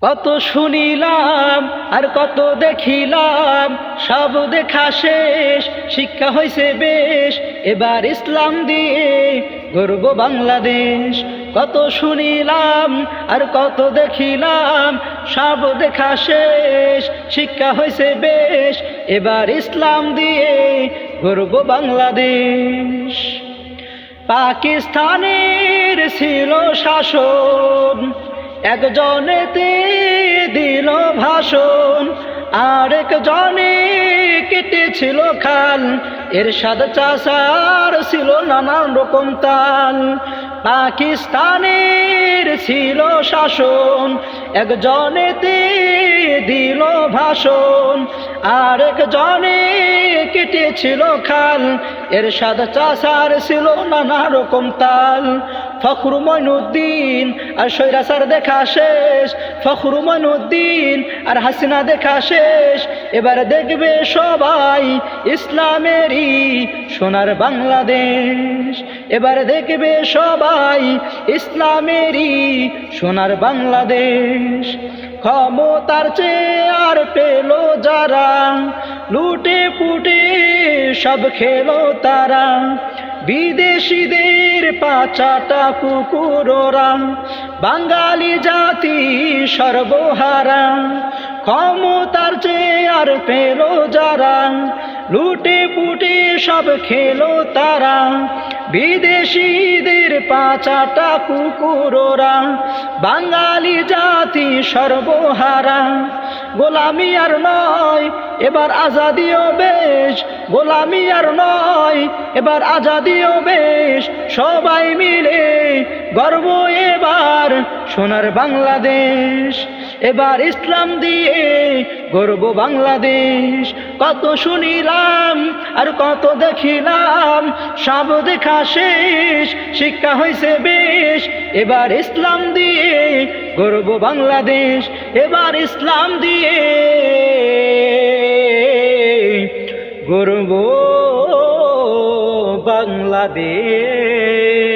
কত শুনিলাম আর কত দেখিলাম, সব দেখা শেষ, শিক্ষা হইছে বেশ, এবার ইসলাম দিয়ে গর্ব বাংলাদেশ। কত শুনিলাম আর কত দেখিলাম, সব দেখা শেষ, শিক্ষা হইছে বেশ, এবার ইসলাম দিয়ে গর্ব বাংলাদেশ। পাকিস্তানের ছিল শাসন, একজনেতে দিল ভাষণ, আরেকজনে কেটেছিল খাল, এরশাদ চাচার ছিল নানান রকম তাল। পাকিস্তানের ছিল শাসন, একজনেতে দিল ভাষণ, আরেকজনে কেটেছিল খাল, এরশাদ চাচার ছিল নানা রকম তাল। ফখরু মঈনুদ্দিন আর স্বৈরাচার দেখা শেষ, ফখরু মঈনুদ্দিন আর হাসিনা দেখা শেষ, এবার দেখবে সবাই ইসলামেরই সোনার বাংলাদেশ। এবার দেখবে সবাই ইসলামেরই সোনার বাংলাদেশ। ক্ষমতার চেয়ার পেল যারা, লুটে পুটে সব খেলো তারা, বিদেশিদের পাচাটা কুকুররা, বাঙালি জাতি সর্বহারা। ক্ষমতার চেয়ার পেল যারা, লুটে পুটে সব খেলো তারা, বিদেশিদের পাচাটা কুকুররা, বাঙালি জাতি সর্বহারা। গোলামি আর নয় এবার আজাদিও বেশ, গোলামি আর নয় এবার আজাদিও বেশ, সবাই মিলে গর্ব এবার সোনার বাংলাদেশ। এবার ইসলাম দিয়ে গর্ব বাংলাদেশ। কত শুনিলাম আর কত দেখিলাম, সব দেখা শেষ, শিক্ষা হইছে বেশ, এবার ইসলাম দিয়ে গর্ব বাংলাদেশ। এবার ইসলাম দিয়ে গর্ব বাংলাদেশ।